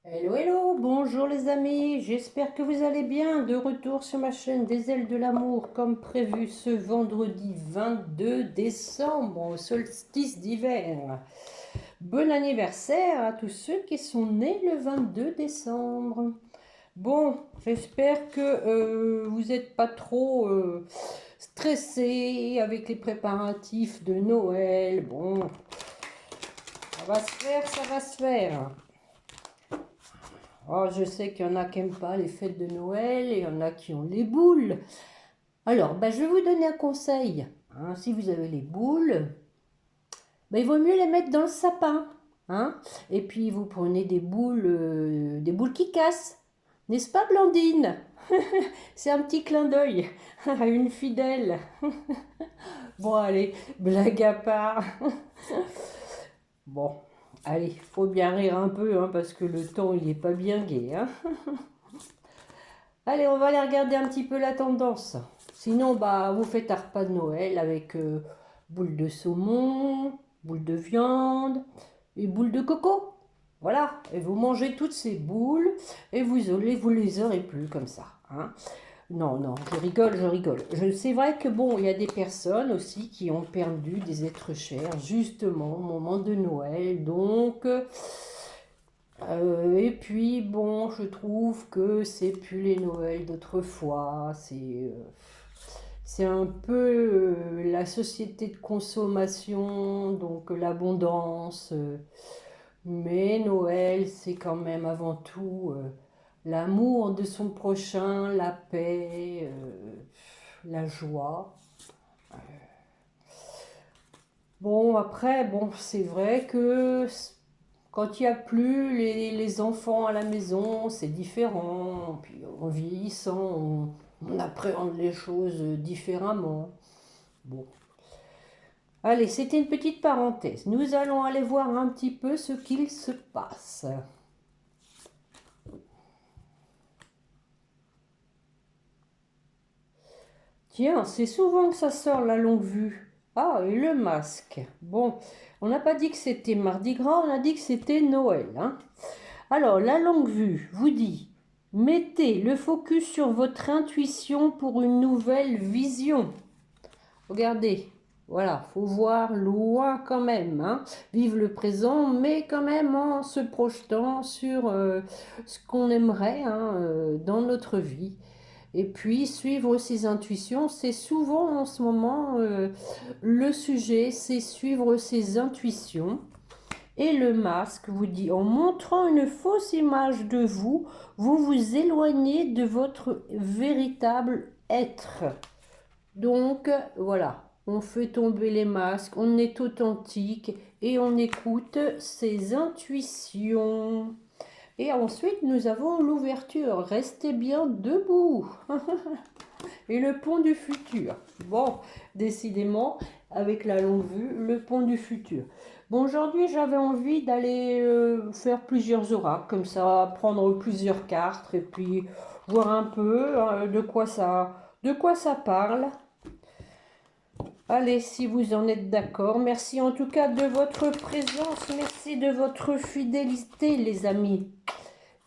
Hello, hello, bonjour les amis, j'espère que vous allez bien. De retour sur ma chaîne des ailes de l'amour comme prévu ce vendredi 22 décembre au solstice d'hiver. Bon anniversaire à tous ceux qui sont nés le 22 décembre. Bon, j'espère que vous n'êtes pas trop stressés avec les préparatifs de Noël. Bon, ça va se faire, ça va se faire. Oh, je sais qu'il y en a qui n'aiment pas les fêtes de Noël et il y en a qui ont les boules. Alors, je vais vous donner un conseil. Hein. Si vous avez les boules, il vaut mieux les mettre dans le sapin. Hein. Et puis, vous prenez des boules qui cassent. N'est-ce pas, Blandine? C'est un petit clin d'œil à une fidèle. Bon, allez, blague à part. Bon, allez, faut bien rire un peu, hein, parce que le temps, il n'est pas bien gai. Hein. Allez, on va aller regarder un petit peu la tendance. Sinon, vous faites un repas de Noël avec boules de saumon, boules de viande et boules de coco. Voilà, et vous mangez toutes ces boules et vous les aurez plus comme ça. Hein. Non, non, je rigole, je rigole. C'est vrai que bon, il y a des personnes aussi qui ont perdu des êtres chers justement au moment de Noël. Donc, et puis bon, je trouve que c'est plus les Noëls d'autrefois. C'est un peu la société de consommation, donc l'abondance. Mais Noël, c'est quand même avant tout l'amour de son prochain, la paix, la joie. Bon, après, bon, c'est vrai que quand il n'y a plus les enfants à la maison, c'est différent. Puis en vieillissant, on appréhende les choses différemment. Bon. Allez, c'était une petite parenthèse. Nous allons aller voir un petit peu ce qu'il se passe. Tiens, c'est souvent que ça sort la longue vue. Ah, et le masque. Bon, on n'a pas dit que c'était Mardi Gras, on a dit que c'était Noël. Hein. Alors, la longue vue vous dit, mettez le focus sur votre intuition pour une nouvelle vision. Regardez, voilà, faut voir loin quand même, hein. Vivre le présent, mais quand même en se projetant sur ce qu'on aimerait hein, dans notre vie. Et puis suivre ses intuitions, c'est souvent en ce moment le sujet, c'est suivre ses intuitions. Et le masque vous dit, en montrant une fausse image de vous, vous vous éloignez de votre véritable être. Donc voilà, on fait tomber les masques, on est authentique et on écoute ses intuitions. Et ensuite, nous avons l'ouverture. Restez bien debout. Et le pont du futur. Bon, décidément, avec la longue vue, le pont du futur. Bon, aujourd'hui, j'avais envie d'aller faire plusieurs oracles, comme ça, prendre plusieurs cartes et puis voir un peu de quoi ça parle. Allez, si vous en êtes d'accord. Merci en tout cas de votre présence. Merci de votre fidélité, les amis.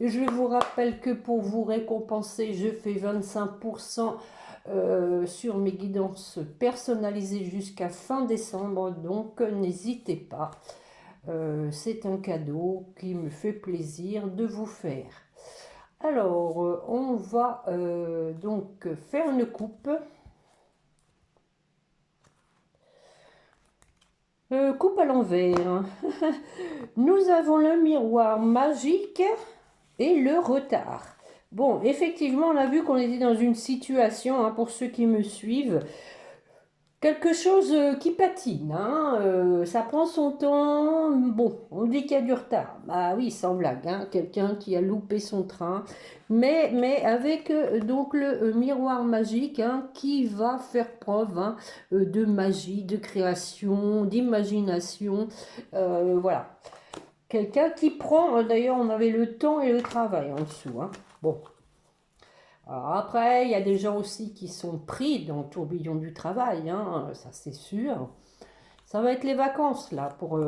Je vous rappelle que pour vous récompenser, je fais 25% sur mes guidances personnalisées jusqu'à fin décembre. Donc, n'hésitez pas. C'est un cadeau qui me fait plaisir de vous faire. Alors, on va donc faire une coupe. Coupe à l'envers. Nous avons le miroir magique et le retard. Bon, effectivement, on a vu qu'on était dans une situation, hein, pour ceux qui me suivent, quelque chose qui patine. Hein, ça prend son temps. Bon, on dit qu'il y a du retard. Bah oui, sans blague, hein, quelqu'un qui a loupé son train. Mais avec donc le miroir magique hein, qui va faire preuve hein, de magie, de création, d'imagination. Voilà. Quelqu'un qui prend, d'ailleurs, on avait le temps et le travail en dessous. Hein. Bon. Alors après, il y a des gens aussi qui sont pris dans le tourbillon du travail, hein, ça c'est sûr. Ça va être les vacances là pour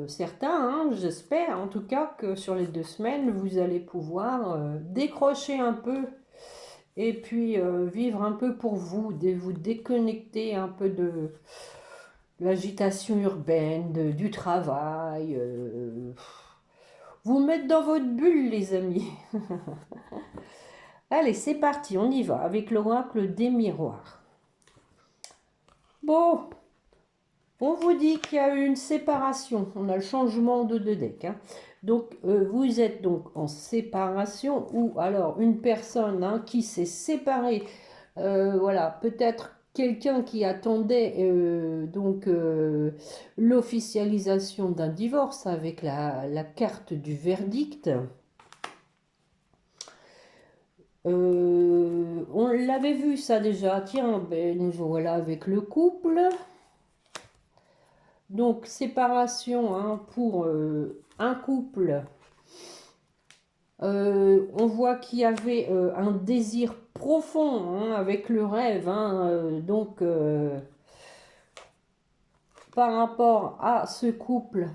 certains, hein. J'espère en tout cas que sur les 2 semaines, vous allez pouvoir décrocher un peu et puis vivre un peu pour vous, vous déconnecter un peu de l'agitation urbaine, du travail, vous mettre dans votre bulle les amis. Allez, c'est parti, on y va avec l'oracle des miroirs. Bon, on vous dit qu'il y a eu une séparation, on a le changement de deux decks, hein. Donc vous êtes donc en séparation ou alors une personne, hein, qui s'est séparée, voilà, peut-être quelqu'un qui attendait l'officialisation d'un divorce avec la carte du verdict. On l'avait vu ça déjà, tiens, ben, nous voilà avec le couple. Donc, séparation, hein, pour un couple. On voit qu'il y avait un désir profond, hein, avec le rêve, hein, par rapport à ce couple,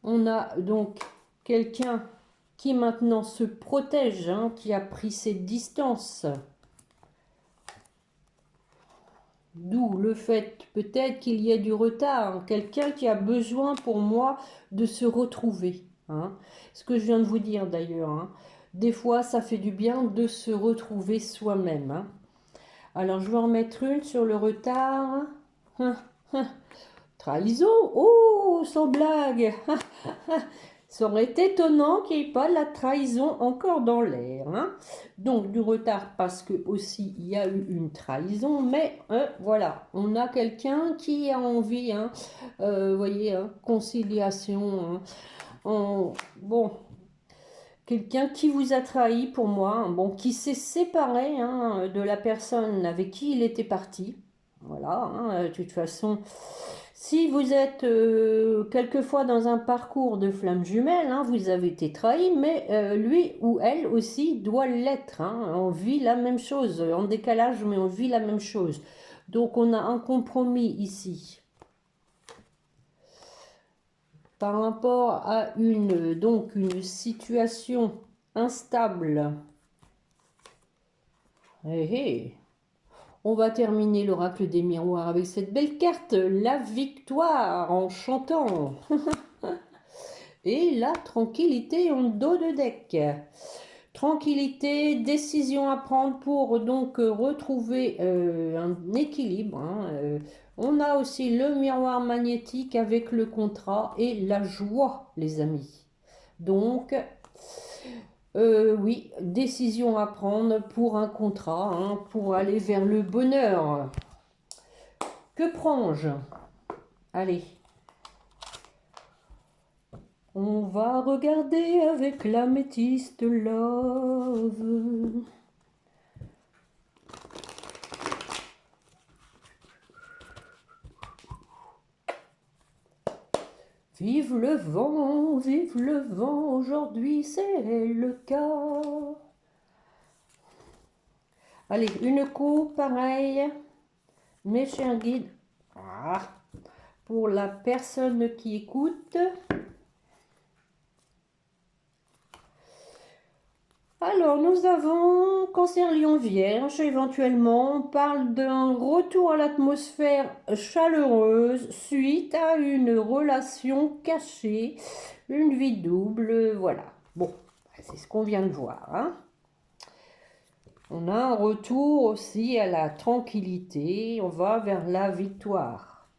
on a donc quelqu'un qui maintenant se protège, hein, qui a pris ses distances. D'où le fait peut-être qu'il y ait du retard, hein. Quelqu'un qui a besoin pour moi de se retrouver, hein. Ce que je viens de vous dire d'ailleurs, hein. Des fois, ça fait du bien de se retrouver soi-même, hein. Alors, je vais en mettre une sur le retard. Hein, hein. Trahison? Oh, sans blague. Ça aurait été étonnant qu'il n'y ait pas la trahison encore dans l'air, hein. Donc du retard parce que aussi il y a eu une trahison, mais voilà, on a quelqu'un qui a envie, hein, voyez, hein, conciliation, hein, bon, quelqu'un qui vous a trahi pour moi, hein, bon, qui s'est séparé, hein, de la personne avec qui il était parti. Voilà, hein, de toute façon, si vous êtes quelquefois dans un parcours de flammes jumelles, hein, vous avez été trahi, mais lui ou elle aussi doit l'être, hein. On vit la même chose, en décalage, mais on vit la même chose. Donc on a un compromis ici. Par rapport à une situation instable. Hé, on va terminer l'oracle des miroirs avec cette belle carte, la victoire en chantant. Et la tranquillité en dos de deck. Tranquillité, décision à prendre pour donc retrouver un équilibre, hein. On a aussi le miroir magnétique avec le contrat et la joie, les amis. Donc, oui, décision à prendre pour un contrat, hein, pour aller vers le bonheur. Que prends-je? Allez. On va regarder avec l'améthyste love. Vive le vent, aujourd'hui c'est le cas. Allez, une coupe, pareil. Mes chers guides, pour la personne qui écoute. Alors, nous avons Cancer Lion Vierge, éventuellement, on parle d'un retour à l'atmosphère chaleureuse suite à une relation cachée, une vie double, voilà. Bon, c'est ce qu'on vient de voir, hein. On a un retour aussi à la tranquillité, on va vers la victoire.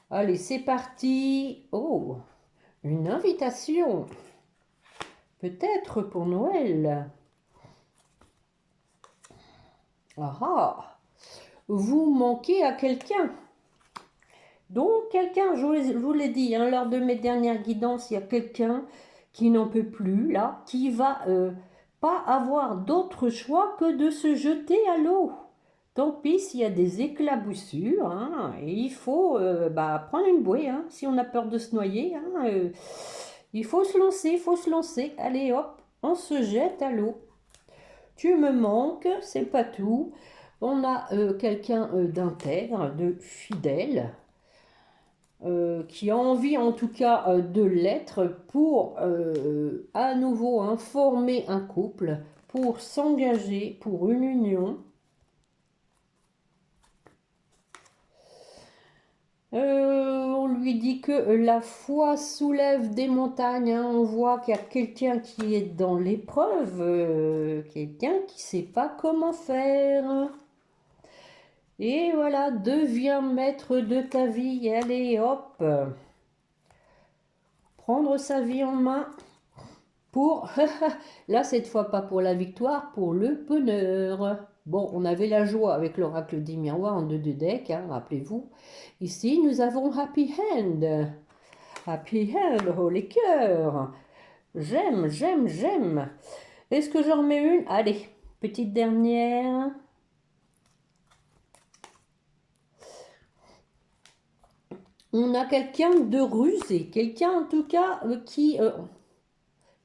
Allez, c'est parti. Oh, une invitation. Peut-être pour Noël. Ah, vous manquez à quelqu'un. Donc, quelqu'un, je vous l'ai dit, hein, lors de mes dernières guidances, il y a quelqu'un qui n'en peut plus, là, qui va pas avoir d'autre choix que de se jeter à l'eau. Tant pis s'il y a des éclaboussures, hein, et il faut prendre une bouée, hein, si on a peur de se noyer, hein, il faut se lancer, il faut se lancer. Allez hop, on se jette à l'eau. Tu me manques, c'est pas tout. On a quelqu'un d'intègre, de fidèle, qui a envie en tout cas de l'être pour à nouveau former un couple, pour s'engager pour une union. On lui dit que la foi soulève des montagnes, hein. On voit qu'il y a quelqu'un qui est dans l'épreuve, quelqu'un qui ne sait pas comment faire. Et voilà, deviens maître de ta vie. Allez, hop, prendre sa vie en main pour, là cette fois pas pour la victoire, pour le bonheur. Bon, on avait la joie avec l'oracle des miroirs en 2 decks, hein, rappelez-vous. Ici, nous avons Happy Hand. Happy Hand, oh les cœurs. J'aime, j'aime, j'aime. Est-ce que j'en remets une? Allez, petite dernière. On a quelqu'un de rusé, quelqu'un en tout cas qui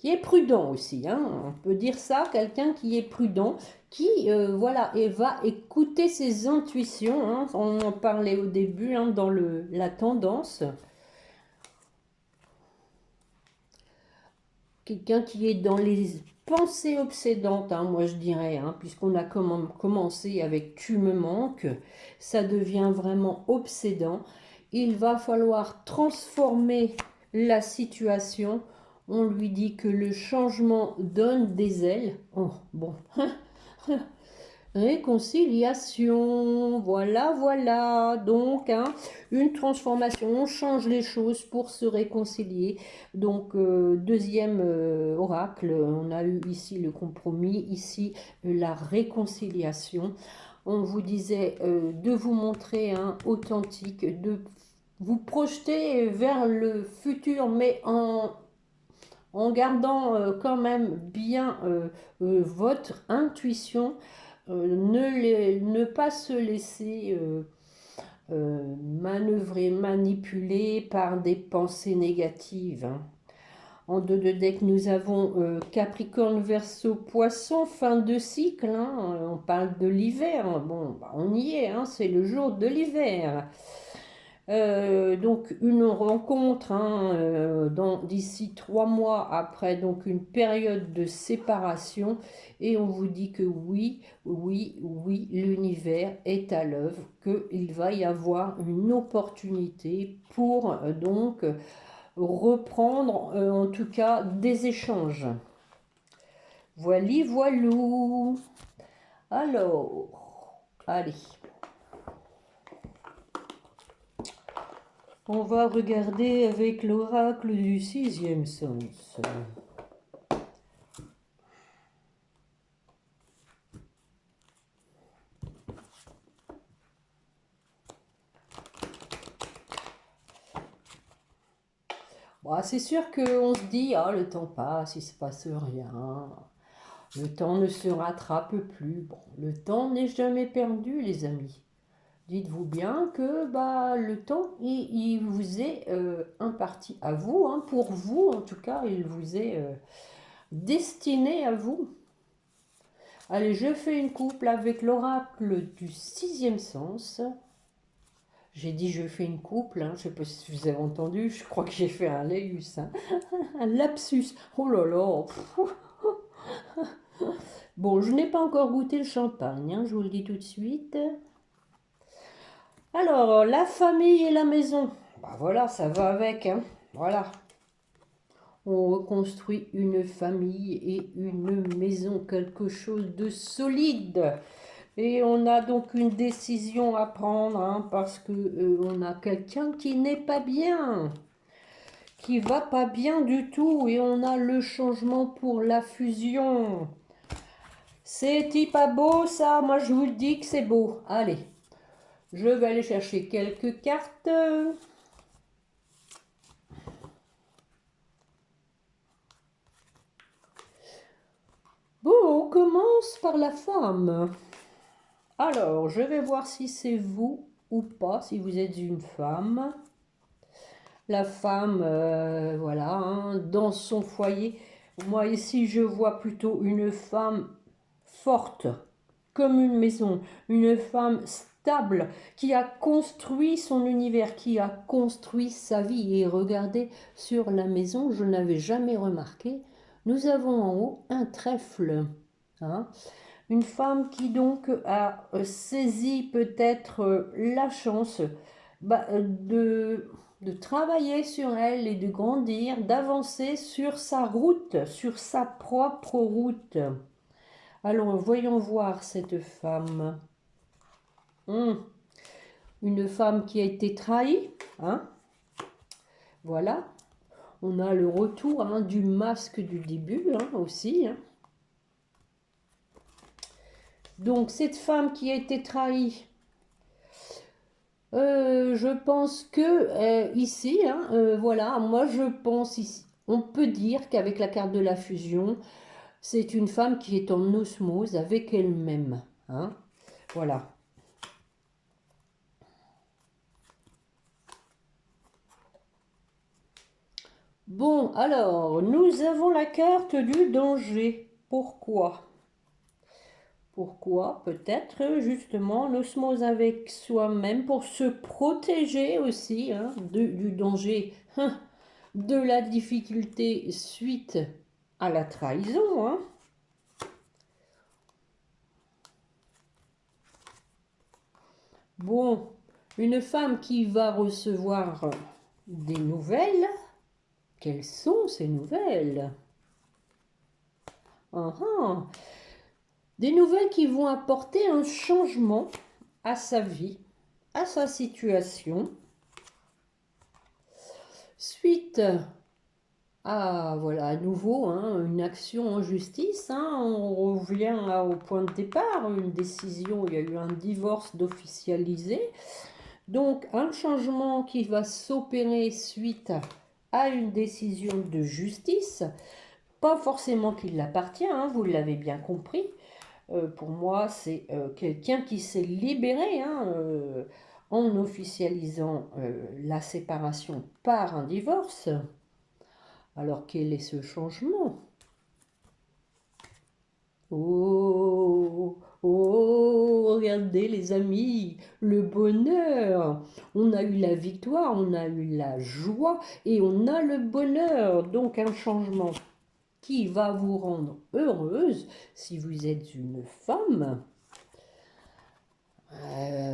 est prudent aussi, hein, on peut dire ça, quelqu'un qui est prudent, qui voilà, et va écouter ses intuitions, hein, on en parlait au début dans la tendance. Quelqu'un qui est dans les pensées obsédantes, moi je dirais, puisqu'on a commencé avec tu me manques, ça devient vraiment obsédant. Il va falloir transformer la situation. On lui dit que le changement donne des ailes. Oh, bon. Réconciliation, voilà, voilà. Donc, une transformation, on change les choses pour se réconcilier. Donc, deuxième oracle, on a eu ici le compromis, ici la réconciliation. On vous disait de vous montrer authentique, de vous projeter vers le futur, mais en gardant quand même bien votre intuition, ne pas se laisser manœuvrer, manipuler par des pensées négatives. En 2 de deck, nous avons Capricorne, Verseau, Poisson, fin de cycle. On parle de l'hiver. Bon, on y est, c'est le jour de l'hiver. Donc une rencontre d'ici 3 mois après donc une période de séparation, et on vous dit que oui, oui, oui, l'univers est à l'œuvre, qu'il va y avoir une opportunité pour donc reprendre en tout cas des échanges. Voili, voilou. Alors, allez. On va regarder avec l'oracle du 6e sens. Bon, c'est sûr qu'on se dit, le temps passe, il ne se passe rien. Le temps ne se rattrape plus. Bon, le temps n'est jamais perdu, les amis. Dites-vous bien que le temps, il vous est imparti à vous, pour vous en tout cas, il vous est destiné à vous. Allez, je fais une couple avec l'oracle du 6e sens. J'ai dit je fais une couple, je ne sais pas si vous avez entendu, je crois que j'ai fait un laïus, un lapsus. Oh là là. Bon, je n'ai pas encore goûté le champagne, je vous le dis tout de suite. Alors, la famille et la maison. Voilà, ça va avec, voilà. On reconstruit une famille et une maison, quelque chose de solide. Et on a donc une décision à prendre, parce que on a quelqu'un qui n'est pas bien, qui va pas bien du tout, et on a le changement pour la fusion. C'est-il pas beau ça? Moi je vous dis que c'est beau. Allez, je vais aller chercher quelques cartes. Bon, on commence par la femme. Alors, je vais voir si c'est vous ou pas, si vous êtes une femme. La femme, voilà, dans son foyer. Moi, ici, je vois plutôt une femme forte, comme une maison, une femme stable qui a construit son univers, qui a construit sa vie. Et regardez sur la maison, je n'avais jamais remarqué, nous avons en haut un trèfle. Hein. Une femme qui donc a saisi peut-être la chance de travailler sur elle et de grandir, d'avancer sur sa route, sur sa propre route. Alors, voyons voir cette femme. Hum, Une femme qui a été trahie. Hein. Voilà. On a le retour du masque du début aussi. Hein. Donc, cette femme qui a été trahie, je pense que ici, voilà, moi je pense ici, on peut dire qu'avec la carte de la fusion, c'est une femme qui est en osmose avec elle-même. Hein. Voilà. Bon, alors, nous avons la carte du danger. Pourquoi? Pourquoi? Peut-être justement l'osmose avec soi-même pour se protéger aussi du danger, de la difficulté suite à la trahison. Hein. Bon, une femme qui va recevoir des nouvelles. Quelles sont ces nouvelles? Des nouvelles qui vont apporter un changement à sa vie, à sa situation. Suite à, voilà, à nouveau, une action en justice. On revient au point de départ, une décision, il y a eu un divorce d'officialisé. Donc, un changement qui va s'opérer suite à une décision de justice. Pas forcément qu'il l'appartient, vous l'avez bien compris. Pour moi, c'est quelqu'un qui s'est libéré en officialisant la séparation par un divorce. Alors, quel est ce changement? Oh, oh, regardez les amis, le bonheur. On a eu la victoire, on a eu la joie et on a le bonheur. Donc, un changement qui va vous rendre heureuse si vous êtes une femme.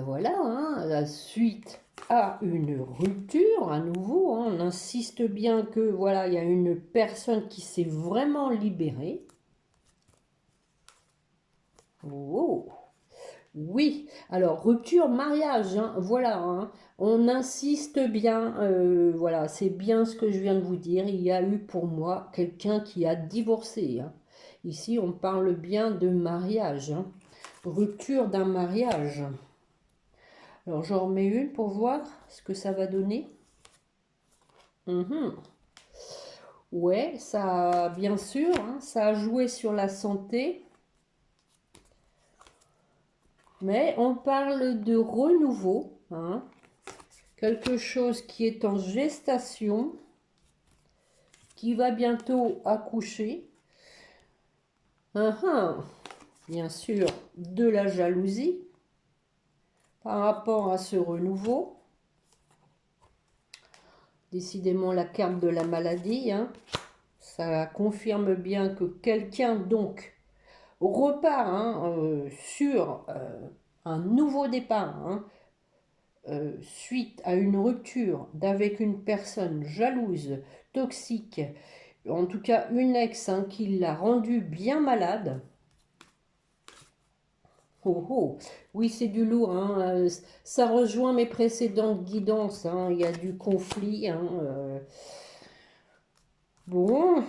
Voilà, la suite à une rupture, à nouveau, on insiste bien que voilà, il y a une personne qui s'est vraiment libérée. Oh, oui, alors rupture, mariage, voilà, on insiste bien, voilà, c'est bien ce que je viens de vous dire, il y a eu pour moi quelqu'un qui a divorcé. Ici, on parle bien de mariage, rupture d'un mariage. Alors, j'en remets une pour voir ce que ça va donner. Ouais, ça, bien sûr, ça a joué sur la santé. Mais on parle de renouveau, quelque chose qui est en gestation, qui va bientôt accoucher. Bien sûr, de la jalousie par rapport à ce renouveau. Décidément, la carte de la maladie, ça confirme bien que quelqu'un, donc, repart sur un nouveau départ, suite à une rupture d'avec une personne jalouse, toxique, en tout cas une ex qui l'a rendu bien malade. Oh, oh. Oui, c'est du lourd, ça rejoint mes précédentes guidances, il y a du conflit. Bon,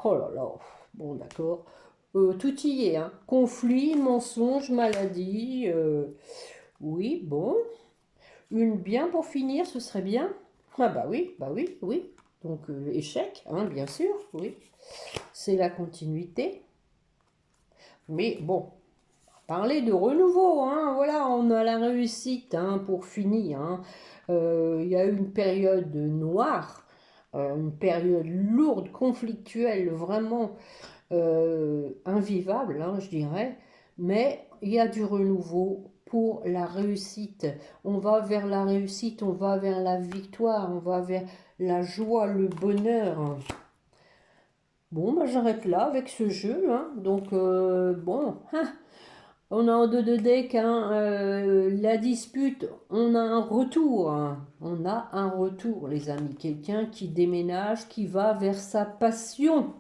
oh là là, bon d'accord. Tout y est, conflit, mensonge, maladie. Oui, bon. Une bien pour finir, ce serait bien. Ah bah oui, oui. Donc échec, bien sûr, oui. C'est la continuité. Mais bon, parler de renouveau, voilà, on a la réussite pour finir. Il y a eu une période noire, une période lourde, conflictuelle, vraiment invivable, je dirais. mais il y a du renouveau pour la réussite. On va vers la réussite, on va vers la victoire, on va vers la joie, le bonheur. Bon, bah, j'arrête là avec ce jeu, hein. Donc, bon, hein, on a en deux de deck, hein, la dispute, on a un retour, hein. On a un retour, les amis. Quelqu'un qui déménage, qui va vers sa passion.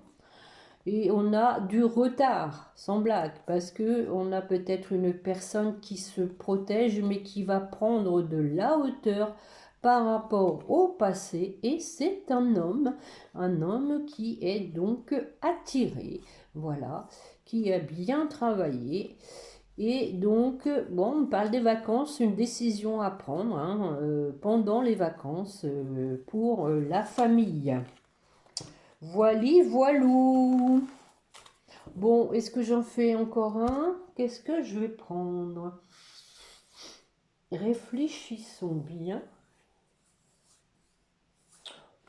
Et on a du retard, sans blague, parce que on a peut-être une personne qui se protège, mais qui va prendre de la hauteur par rapport au passé. Et c'est un homme qui est donc attiré, voilà, qui a bien travaillé. Et donc, bon, on parle des vacances, une décision à prendre, hein, pendant les vacances pour la famille. Voili, voilou. Bon, est-ce que j'en fais encore un? Qu'est-ce que je vais prendre? Réfléchissons bien.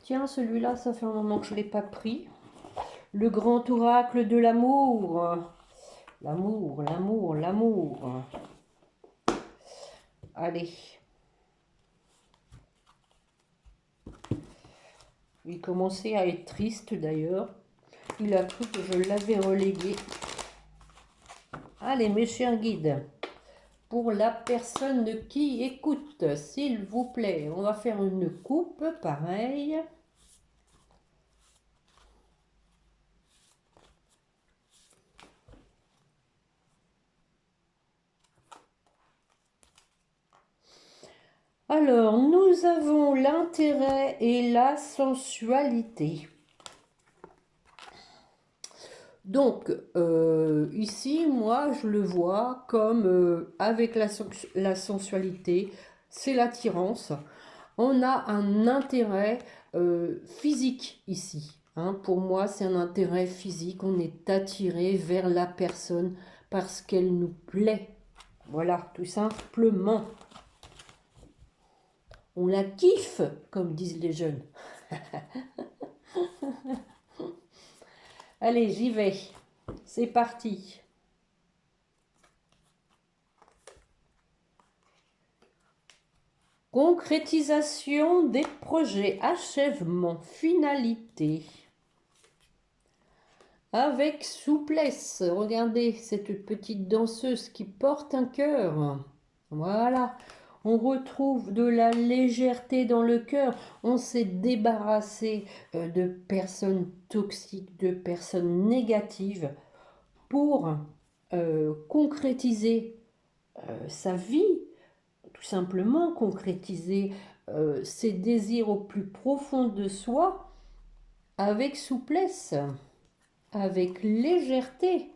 Tiens, celui-là, ça fait un moment que je ne l'ai pas pris. Le grand oracle de l'amour. L'amour, l'amour, l'amour. Allez. Il commençait à être triste d'ailleurs. Il a cru que je l'avais relégué. Allez, mes chers guides. Pour la personne qui écoute, s'il vous plaît, on va faire une coupe, pareil. Alors, nous avons l'intérêt et la sensualité. Donc, ici, moi, je le vois comme avec la sensualité, c'est l'attirance. On a un intérêt physique ici, hein. Pour moi, c'est un intérêt physique. On est attiré vers la personne parce qu'elle nous plaît. Voilà, tout simplement. On la kiffe, comme disent les jeunes. Allez, j'y vais. C'est parti. Concrétisation des projets, achèvement, finalité. Avec souplesse. Regardez cette petite danseuse qui porte un cœur. Voilà. On retrouve de la légèreté dans le cœur. On s'est débarrassé de personnes toxiques, de personnes négatives pour concrétiser sa vie, tout simplement concrétiser ses désirs au plus profond de soi avec souplesse, avec légèreté.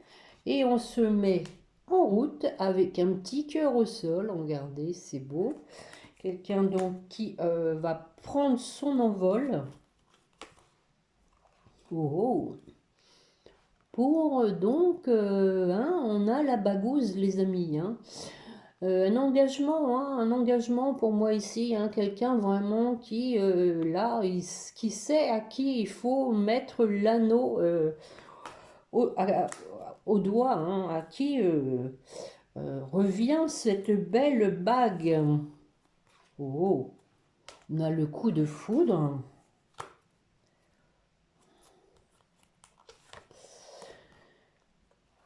Et on se met en route avec un petit cœur au sol. Regardez, c'est beau. Quelqu'un donc qui va prendre son envol. Oh, oh. Pour donc, hein, on a la bagouze, les amis, hein. Un engagement, hein, un engagement pour moi ici, hein, quelqu'un vraiment qui, là, qui sait à qui il faut mettre l'anneau au, au doigt, hein, à qui revient cette belle bague. Oh, on a le coup de foudre.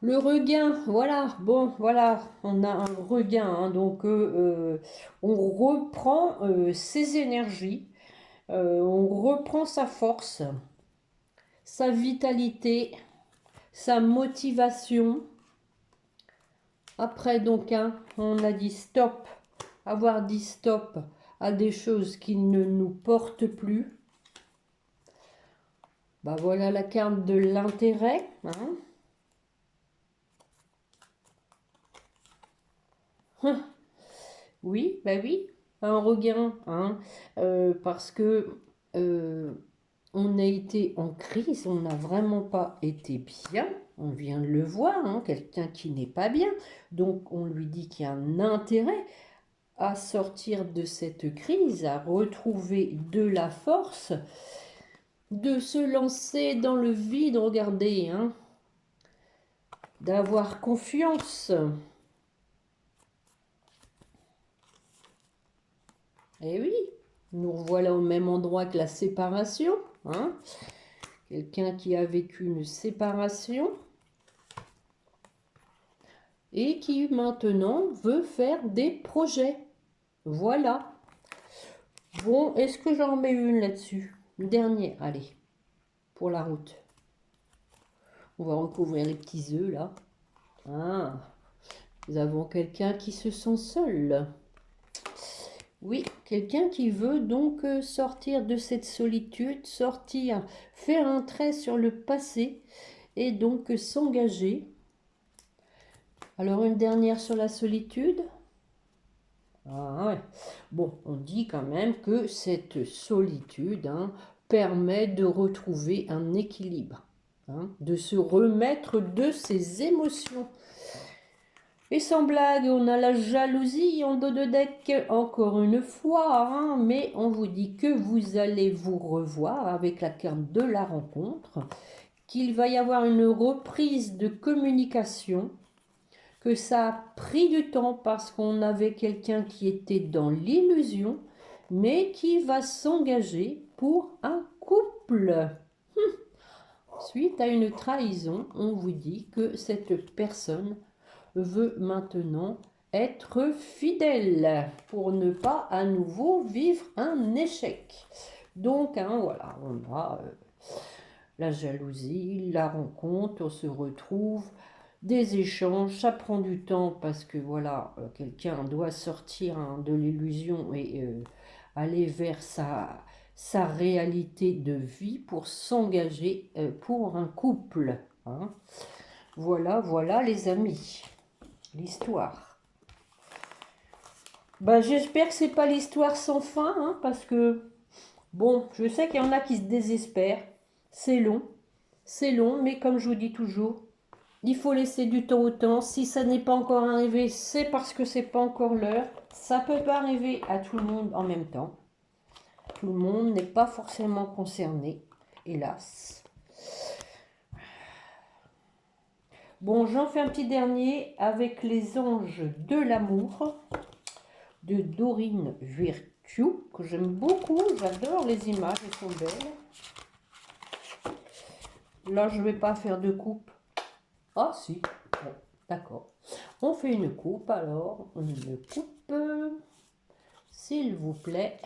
Le regain, voilà, bon, voilà, on a un regain, hein, donc on reprend ses énergies, on reprend sa force, sa vitalité, sa motivation. Après donc, hein, on a dit stop, avoir dit stop à des choses qui ne nous portent plus. Bah voilà la carte de l'intérêt, hein. Oui, bah oui, un regain, hein, parce que on a été en crise, on n'a vraiment pas été bien, on vient de le voir, hein, quelqu'un qui n'est pas bien, donc on lui dit qu'il y a un intérêt à sortir de cette crise, à retrouver de la force, de se lancer dans le vide, regardez, hein. d'avoir confiance. Eh oui, nous revoilà au même endroit que la séparation, hein. Quelqu'un qui a vécu une séparation et qui maintenant veut faire des projets. Voilà. Bon, est-ce que j'en mets une là-dessus? Une dernière, allez, pour la route. On va recouvrir les petits œufs là. Ah, nous avons quelqu'un qui se sent seul. Oui, quelqu'un qui veut donc sortir de cette solitude, sortir, faire un trait sur le passé et donc s'engager. Alors une dernière sur la solitude. Ah ouais. Bon, on dit quand même que cette solitude, hein, permet de retrouver un équilibre, hein, de se remettre de ses émotions. Et sans blague, on a la jalousie en dos de deck, encore une fois, hein, mais on vous dit que vous allez vous revoir avec la carte de la rencontre, qu'il va y avoir une reprise de communication, que ça a pris du temps parce qu'on avait quelqu'un qui était dans l'illusion, mais qui va s'engager pour un couple. Suite à une trahison, on vous dit que cette personne veut maintenant être fidèle pour ne pas à nouveau vivre un échec. Donc, hein, voilà, on a la jalousie, la rencontre, on se retrouve, des échanges, ça prend du temps parce que voilà, quelqu'un doit sortir, hein, de l'illusion et aller vers sa réalité de vie pour s'engager pour un couple, hein. Voilà, voilà les amis, l'histoire. Bah, j'espère que c'est pas l'histoire sans fin, hein, parce que, bon, je sais qu'il y en a qui se désespèrent. C'est long, mais comme je vous dis toujours, il faut laisser du temps au temps. Si ça n'est pas encore arrivé, c'est parce que c'est pas encore l'heure. Ça peut pas arriver à tout le monde en même temps. Tout le monde n'est pas forcément concerné, hélas. Bon, j'en fais un petit dernier avec les anges de l'amour de Dorine Virtue, que j'aime beaucoup. J'adore les images, elles sont belles. Là, je ne vais pas faire de coupe. Ah, si. Bon, d'accord. On fait une coupe, alors. Une coupe. S'il vous plaît,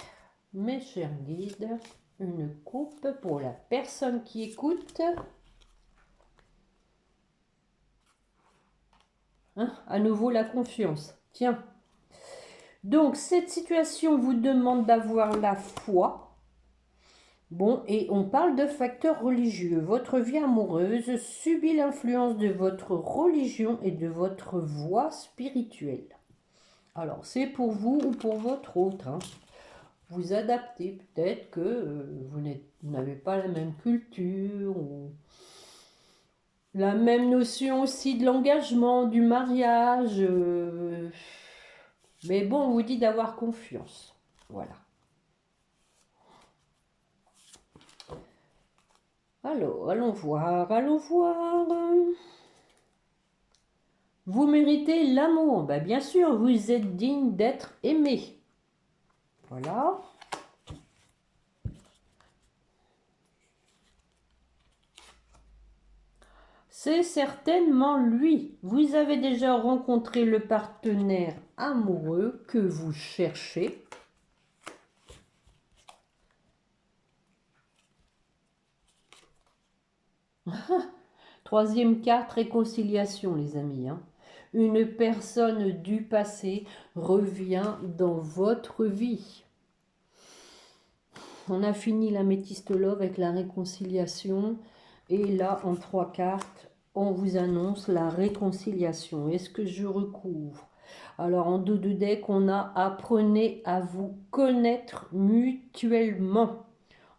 mes chers guides. Une coupe pour la personne qui écoute. Hein, à nouveau, la confiance. Tiens. Donc, cette situation vous demande d'avoir la foi. Bon, et on parle de facteurs religieux. Votre vie amoureuse subit l'influence de votre religion et de votre voie spirituelle. Alors, c'est pour vous ou pour votre autre, hein. Vous adaptez, peut-être que vous n'avez pas la même culture ou la même notion aussi de l'engagement, du mariage. Mais bon, on vous dit d'avoir confiance. Voilà. Alors, allons voir, allons voir. Vous méritez l'amour. Ben, bien sûr, vous êtes digne d'être aimé. Voilà. C'est certainement lui. Vous avez déjà rencontré le partenaire amoureux que vous cherchez. Troisième carte, réconciliation, les amis, hein. Une personne du passé revient dans votre vie. On a fini la métiste love avec la réconciliation. Et là, en 3 cartes, on vous annonce la réconciliation. Est-ce que je recouvre? Alors, en dos de deck, on a apprenez à vous connaître mutuellement.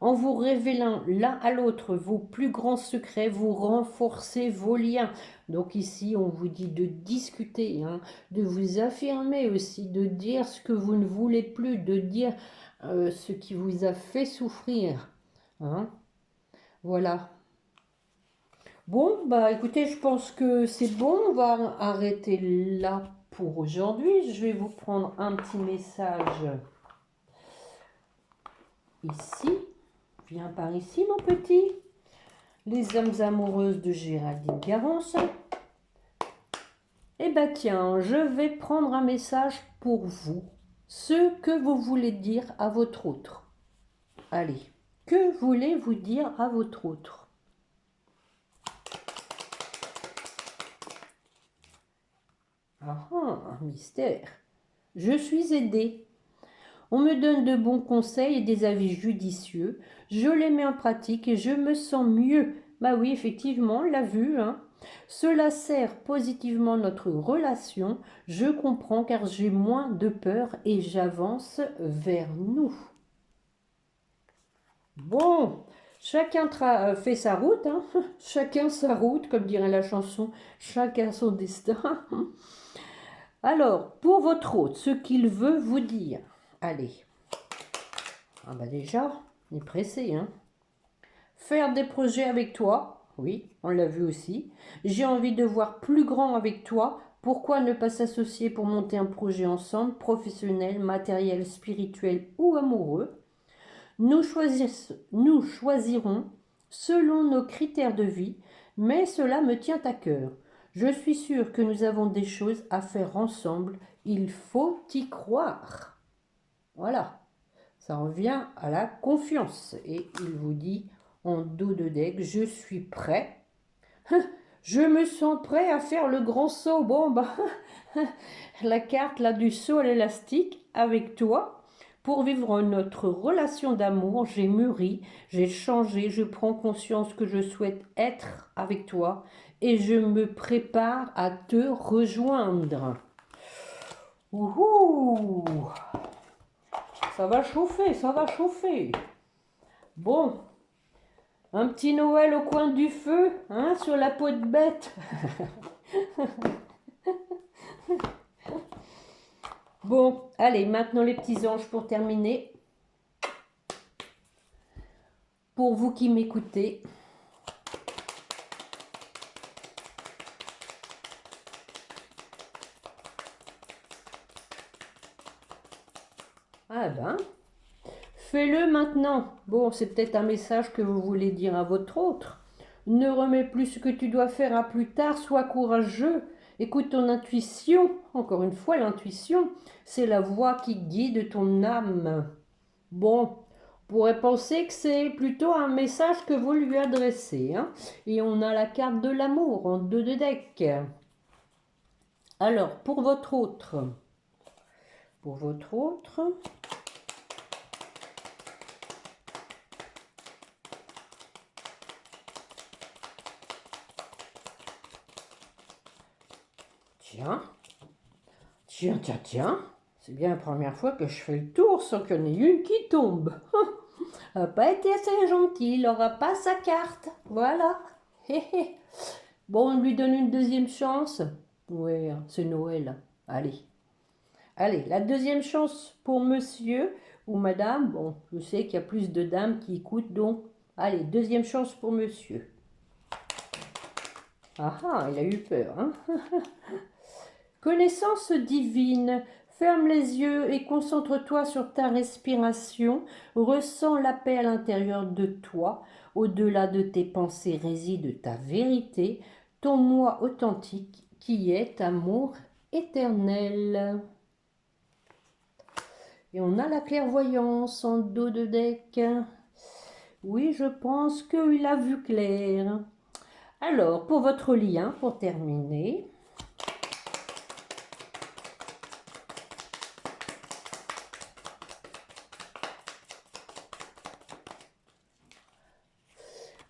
En vous révélant l'un à l'autre vos plus grands secrets, vous renforcez vos liens. Donc ici, on vous dit de discuter, hein, de vous affirmer aussi, de dire ce que vous ne voulez plus, de dire ce qui vous a fait souffrir, hein. Voilà. Bon, bah écoutez, je pense que c'est bon. On va arrêter là pour aujourd'hui. Je vais vous prendre un petit message ici. Viens par ici, mon petit. Les âmes amoureuses de Géraldine Garance. Eh ben tiens, je vais prendre un message pour vous. Ce que vous voulez dire à votre autre. Allez, que voulez-vous dire à votre autre? Ah, un mystère. Je suis aidée. On me donne de bons conseils et des avis judicieux. Je les mets en pratique et je me sens mieux. Bah oui, effectivement, on l'a vu, hein. Cela sert positivement notre relation. Je comprends car j'ai moins de peur et j'avance vers nous. Bon, chacun fait sa route, hein. Chacun sa route, comme dirait la chanson. Chacun son destin. Alors, pour votre hôte, ce qu'il veut vous dire. Allez. Ah bah déjà, on est pressé, hein. Faire des projets avec toi, oui, on l'a vu aussi. J'ai envie de voir plus grand avec toi. Pourquoi ne pas s'associer pour monter un projet ensemble, professionnel, matériel, spirituel ou amoureux? Nous choisirons selon nos critères de vie, mais cela me tient à cœur. Je suis sûre que nous avons des choses à faire ensemble. Il faut y croire. Voilà. Ça revient à la confiance. Et il vous dit en dos de deck, je suis prêt. Je me sens prêt à faire le grand saut. Bon, bah, la carte là du saut à l'élastique avec toi. Pour vivre notre relation d'amour, j'ai mûri, j'ai changé, je prends conscience que je souhaite être avec toi et je me prépare à te rejoindre. Ouhou! Ça va chauffer, ça va chauffer. Bon, un petit Noël au coin du feu, hein, sur la peau de bête. Bon, allez, maintenant les petits anges pour terminer. Pour vous qui m'écoutez. Ah ben, fais-le maintenant. Bon, c'est peut-être un message que vous voulez dire à votre autre. Ne remets plus ce que tu dois faire à plus tard, sois courageux. Écoute ton intuition. Encore une fois, l'intuition, c'est la voix qui guide ton âme. Bon, on pourrait penser que c'est plutôt un message que vous lui adressez, hein. Et on a la carte de l'amour en deux de deck. Alors, pour votre autre. Pour votre autre. Tiens. Tiens, tiens, tiens. C'est bien la première fois que je fais le tour sans qu'il y en ait une qui tombe. Elle n'a pas été assez gentil, il n'aura pas sa carte. Voilà. Bon, on lui donne une deuxième chance. Ouais, c'est Noël. Allez. Allez, la deuxième chance pour monsieur ou madame. Bon, je sais qu'il y a plus de dames qui écoutent, donc allez, deuxième chance pour monsieur. Ah ah, il a eu peur, hein. Connaissance divine. Ferme les yeux et concentre-toi sur ta respiration. Ressens la paix à l'intérieur de toi. Au-delà de tes pensées réside ta vérité, ton moi authentique qui est amour éternel. Et on a la clairvoyance en dos de deck. Oui, je pense qu'il a vu clair. Alors, pour votre lien, pour terminer.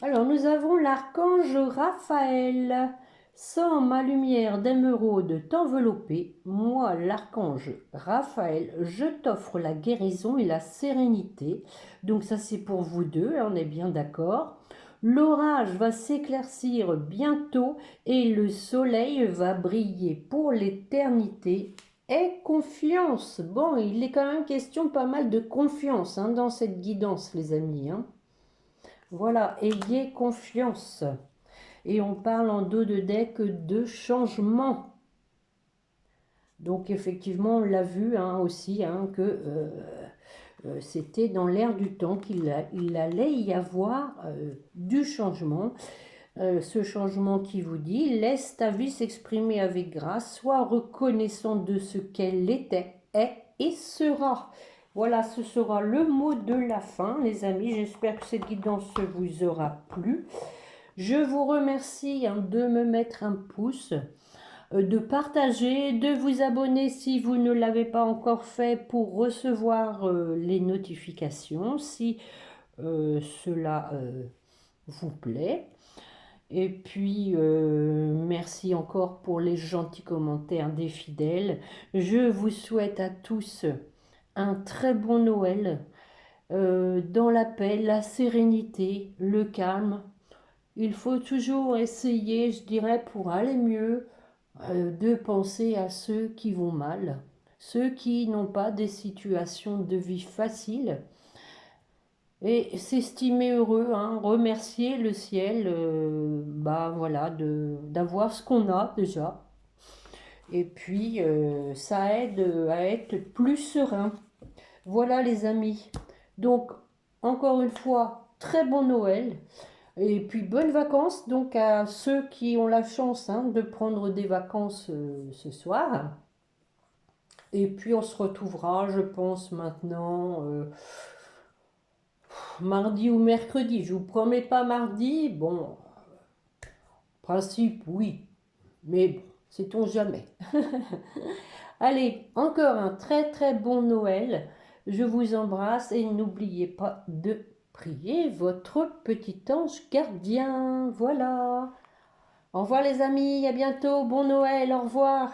Alors, nous avons l'archange Raphaël. Sans ma lumière d'émeraude t'envelopper, moi, l'archange Raphaël, je t'offre la guérison et la sérénité. Donc ça, c'est pour vous deux, on est bien d'accord. L'orage va s'éclaircir bientôt et le soleil va briller pour l'éternité. Aie confiance. Bon, il est quand même question pas mal de confiance, hein, dans cette guidance, les amis, hein. Voilà, ayez confiance. Et on parle en dos de deck de changement. Donc effectivement, on l'a vu hein, aussi, hein, que c'était dans l'air du temps qu'il allait y avoir du changement. Ce changement qui vous dit, laisse ta vie s'exprimer avec grâce, sois reconnaissant de ce qu'elle était, est et sera. Voilà, ce sera le mot de la fin, les amis. J'espère que cette guidance vous aura plu. Je vous remercie hein, de me mettre un pouce, de partager, de vous abonner si vous ne l'avez pas encore fait pour recevoir les notifications, si cela vous plaît. Et puis, merci encore pour les gentils commentaires des fidèles. Je vous souhaite à tous un très bon Noël, dans la paix, la sérénité, le calme. Il faut toujours essayer, je dirais, pour aller mieux, de penser à ceux qui vont mal, ceux qui n'ont pas des situations de vie faciles. Et s'estimer heureux, hein, remercier le ciel, bah voilà, d'avoir ce qu'on a déjà. Et puis, ça aide à être plus serein. Voilà les amis. Donc, encore une fois, très bon Noël. Et puis, bonnes vacances donc à ceux qui ont la chance hein, de prendre des vacances ce soir. Et puis, on se retrouvera, je pense, maintenant. Mardi ou mercredi, je vous promets pas mardi, bon, principe oui, mais bon, sait-on jamais. Allez, encore un très très bon Noël, je vous embrasse et n'oubliez pas de prier votre petit ange gardien, voilà. Au revoir les amis, à bientôt, bon Noël, au revoir.